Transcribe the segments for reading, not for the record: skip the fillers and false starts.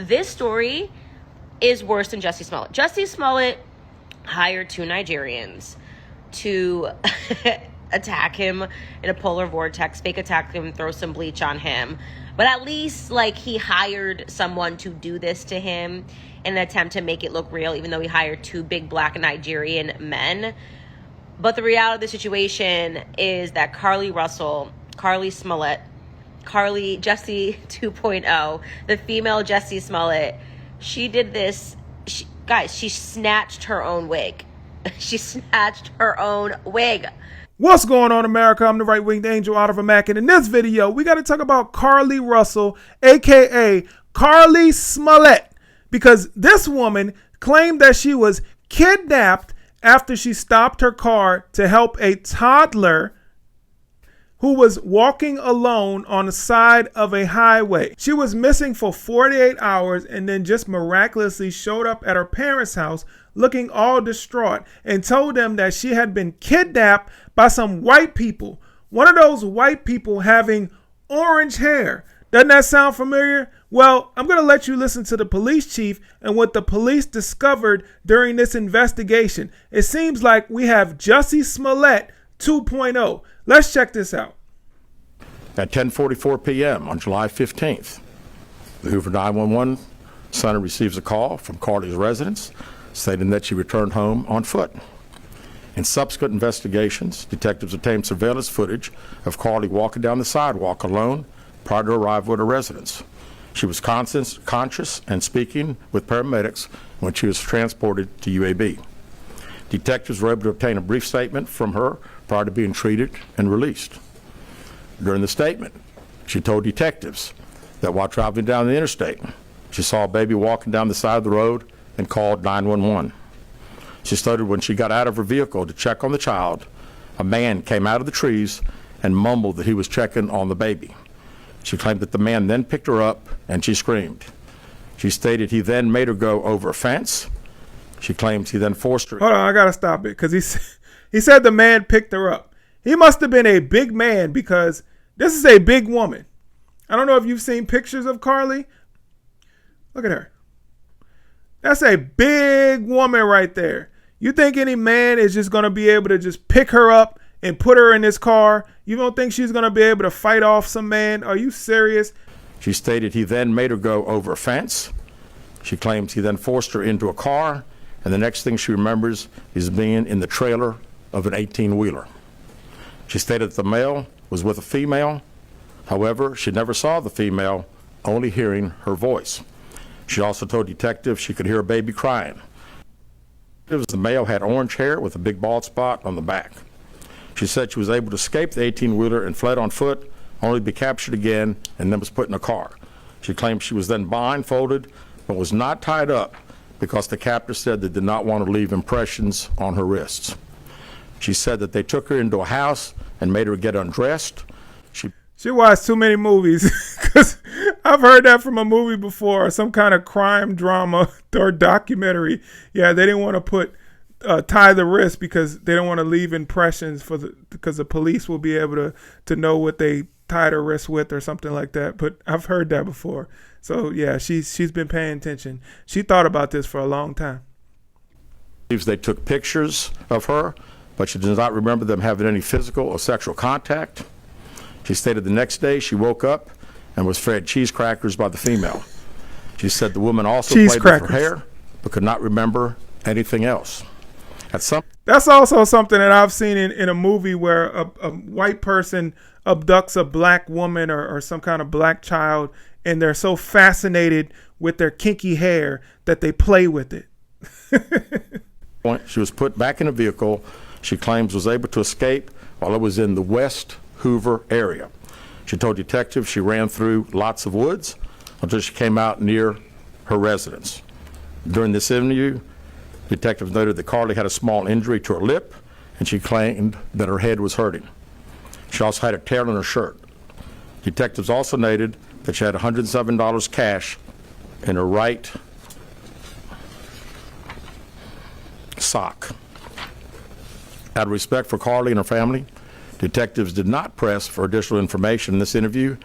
this story is worse than Jussie Smollett. Jussie Smollett hired 2 Nigerians to attack him in a polar vortex, fake attack him, throw some bleach on him. But at least, like, he hired someone to do this to him in an attempt to make it look real, even though he hired 2 big black Nigerian men. But the reality of the situation is that Carlee Russell, Carlee Smollett, Jussie 2.0, the female Jussie Smollett, she did this. She snatched her own wig. She snatched her own wig. What's going on, America? I'm the right-winged angel out of a Mac, and in this video, we got to talk about Carlee Russell, aka Carlee Smollett, because this woman claimed that she was kidnapped after she stopped her car to help a toddler who was walking alone on the side of a highway. She was missing for 48 hours and then just miraculously showed up at her parents' house looking all distraught and told them that she had been kidnapped by some white people. One of those white people having orange hair. Doesn't that sound familiar? Well, I'm going to let you listen to the police chief and what the police discovered during this investigation. It seems like we have Jussie Smollett 2.0. Let's check this out. At 10:44 p.m. on July 15th, the Hoover 911 center receives a call from Carlee's residence stating that she returned home on foot. In subsequent investigations, detectives obtained surveillance footage of Carlee walking down the sidewalk alone prior to arrival at her residence. She was conscious and speaking with paramedics when she was transported to UAB. Detectives were able to obtain a brief statement from her prior to being treated and released. During the statement, she told detectives that while traveling down the interstate, she saw a baby walking down the side of the road and called 911. She stated when she got out of her vehicle to check on the child, a man came out of the trees and mumbled that he was checking on the baby. She claimed that the man then picked her up and she screamed. She stated he then made her go over a fence. She claims he then forced her. Hold on, I gotta stop it because he said the man picked her up. He must have been a big man because this is a big woman. I don't know if you've seen pictures of Carlee. Look at her. That's a big woman right there. You think any man is just going to be able to just pick her up and put her in his car? You don't think she's going to be able to fight off some man? Are you serious? She stated he then made her go over a fence. She claims he then forced her into a car. And the next thing she remembers is being in the trailer of an 18-wheeler. She stated that the male was with a female. However, she never saw the female, only hearing her voice. She also told detectives she could hear a baby crying. The male had orange hair with a big bald spot on the back. She said she was able to escape the 18-wheeler and fled on foot, only to be captured again and then was put in a car. She claimed she was then blindfolded but was not tied up because the captor said they did not want to leave impressions on her wrists. She said that they took her into a house and made her get undressed. She watched too many movies because I've heard that from a movie before, some kind of crime drama or documentary. Yeah, they didn't want to put tie the wrist because they don't want to leave impressions because the police will be able to know what they tied her wrist with or something like that. But I've heard that before. So yeah, she's been paying attention. She thought about this for a long time. They took pictures of her, but she does not remember them having any physical or sexual contact. She stated the next day she woke up and was fed cheese crackers by the female. She said the woman also played with her hair, but could not remember anything else. That's also something that I've seen in a movie where a white person abducts a black woman or some kind of black child, and they're so fascinated with their kinky hair that they play with it. She was put back in a vehicle she claims was able to escape while it was in the West Hoover area. She told detectives she ran through lots of woods until she came out near her residence. During this interview, detectives noted that Carlee had a small injury to her lip, and she claimed that her head was hurting. She also had a tear in her shirt. Detectives also noted that she had $107 cash in her right sock. Out of respect for Carlee and her family, detectives did not press for additional information in this interview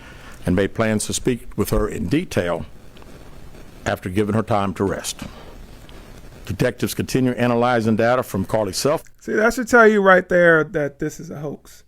and made plans to speak with her in detail after giving her time to rest. Detectives continue analyzing data from Carlee's cell. See, that should tell you right there that this is a hoax.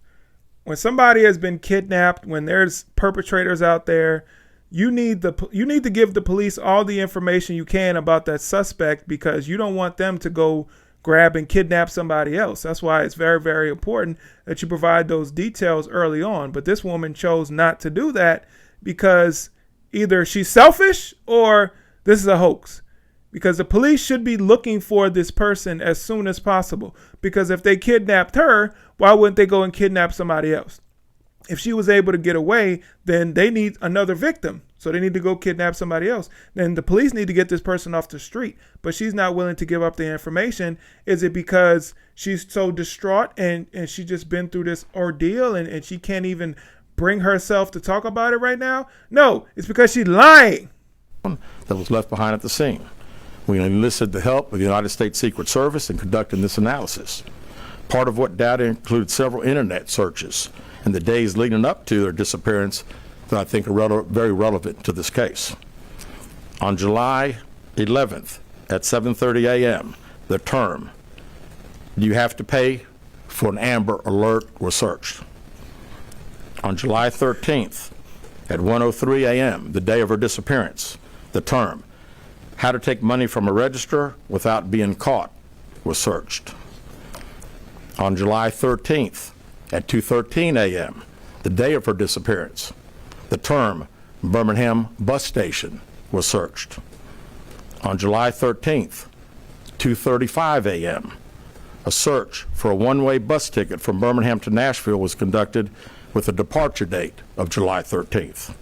When somebody has been kidnapped, when there's perpetrators out there, you need to give the police all the information you can about that suspect, because you don't want them to go grab and kidnap somebody else. That's why it's very, very important that you provide those details early on. But this woman chose not to do that because either she's selfish or this is a hoax. Because the police should be looking for this person as soon as possible. Because if they kidnapped her, why wouldn't they go and kidnap somebody else? If she was able to get away, then they need another victim. So they need to go kidnap somebody else. Then the police need to get this person off the street. But she's not willing to give up the information. Is it because she's so distraught and she just been through this ordeal and she can't even bring herself to talk about it right now? No, it's because she's lying. That was left behind at the scene. We enlisted the help of the United States Secret Service in conducting this analysis. Part of what data included several internet searches in the days leading up to their disappearance that I think are very relevant to this case. On July 11th at 7:30 a.m., the term, "Do you have to pay for an Amber Alert?" was searched. On July 13th at 1:03 a.m., the day of her disappearance, the term, "How to take money from a register without being caught," was searched. On July 13th at 2:13 a.m., the day of her disappearance, the term Birmingham bus station was searched. On July 13th, 2:35 a.m., a search for a one-way bus ticket from Birmingham to Nashville was conducted with a departure date of July 13th.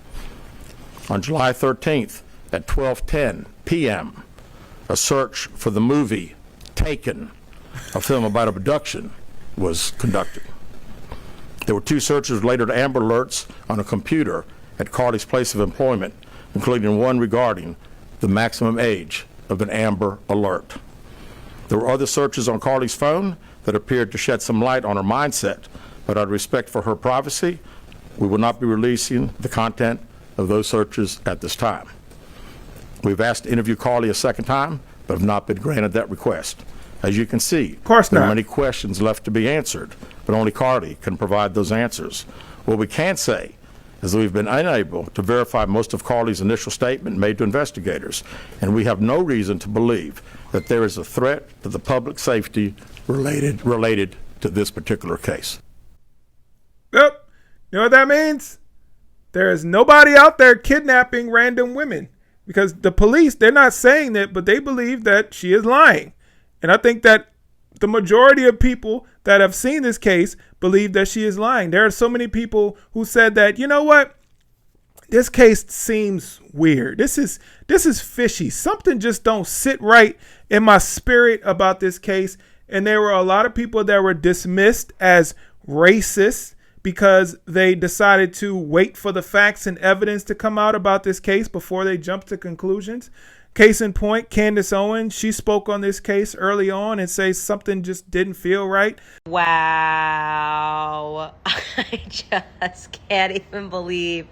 On July 13th at 12:10 p.m., a search for the movie Taken, a film about abduction, was conducted. There were 2 searches related to Amber Alerts on a computer at Carlee's place of employment, including one regarding the maximum age of an Amber Alert. There were other searches on Carlee's phone that appeared to shed some light on her mindset, but out of respect for her privacy, we will not be releasing the content of those searches at this time. We've asked to interview Carlee a second time, but have not been granted that request. As you can see, of course there not. are many questions left to be answered, but only Carlee can provide those answers. What we can say is that we've been unable to verify most of Carlee's initial statement made to investigators, and we have no reason to believe that there is a threat to the public safety related to this particular case. Yep. You know what that means? There is nobody out there kidnapping random women, because the police, they're not saying that, but they believe that she is lying. And I think that the majority of people that have seen this case believe that she is lying. There are so many people who said that, you know what? This case seems weird. This is fishy. Something just don't sit right in my spirit about this case. And there were a lot of people that were dismissed as racist because they decided to wait for the facts and evidence to come out about this case before they jumped to conclusions. Case in point, Candace Owens, she spoke on this case early on and says something just didn't feel right. Wow. I just can't even believe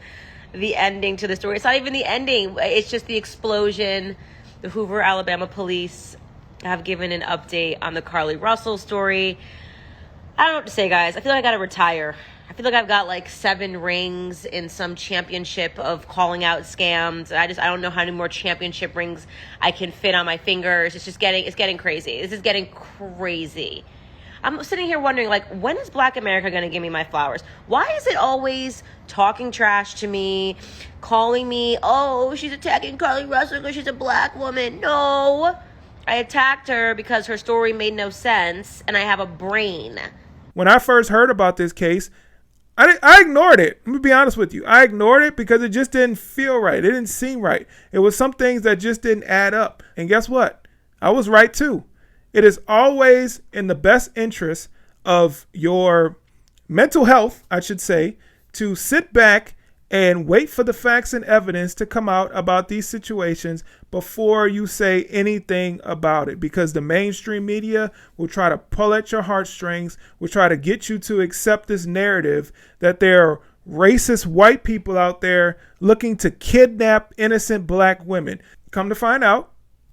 the ending to the story. It's not even the ending. It's just the explosion. The Hoover, Alabama police have given an update on the Carlee Russell story. I don't know what to say, guys. I feel like I got to retire. I feel like I've got like 7 rings in some championship of calling out scams. I don't know how many more championship rings I can fit on my fingers. It's getting crazy. This is getting crazy. I'm sitting here wondering, like, when is Black America going to give me my flowers? Why is it always talking trash to me, calling me, oh, she's attacking Carlee Russell because she's a Black woman? No, I attacked her because her story made no sense and I have a brain. When I first heard about this case, I ignored it. Let me be honest with you. I ignored it because it just didn't feel right. It didn't seem right. It was some things that just didn't add up. And guess what? I was right too. It is always in the best interest of your mental health, I should say, to sit back and wait for the facts and evidence to come out about these situations before you say anything about it, because the mainstream media will try to pull at your heartstrings, will try to get you to accept this narrative that there are racist white people out there looking to kidnap innocent Black women. Come to find out,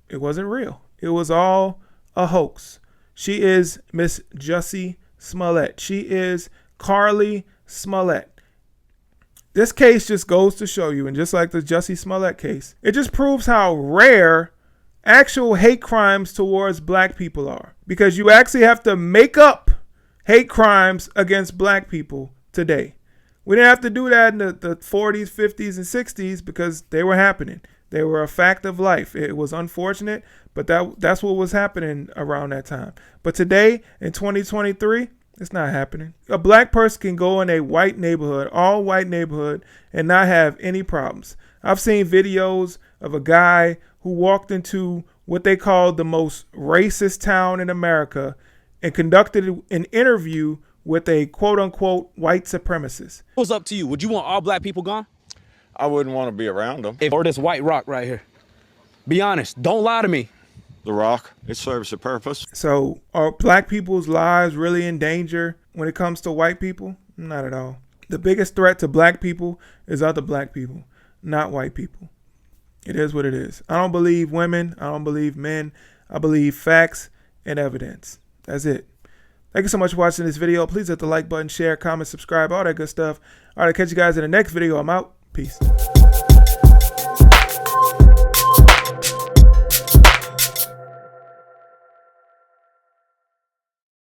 it wasn't real. It was all a hoax. She is Miss Jussie Smollett. She is Carlee Smollett. This case just goes to show you, and just like the Jussie Smollett case, it just proves how rare actual hate crimes towards black people are. Because you actually have to make up hate crimes against black people today. We didn't have to do that in the 40s, 50s, and 60s because they were happening. They were a fact of life. It was unfortunate, but that's what was happening around that time. But today, in 2023, it's not happening. A black person can go in a white neighborhood, all white neighborhood, and not have any problems. I've seen videos of a guy who walked into what they call the most racist town in America and conducted an interview with a quote-unquote white supremacist. What's up to you? Would you want all black people gone? I wouldn't want to be around them. Or this white rock right here? Be honest. Don't lie to me. The rock, it serves a purpose. So are black people's lives really in danger when it comes to white people? Not at all. The biggest threat to black people is other black people, not white people. It is what it is. I don't believe women. I don't believe men. I believe facts and evidence. That's it. Thank you so much for watching this video. Please hit the like button, share, comment, subscribe, all that good stuff. All right, I'll catch you guys in the next video. I'm out. Peace.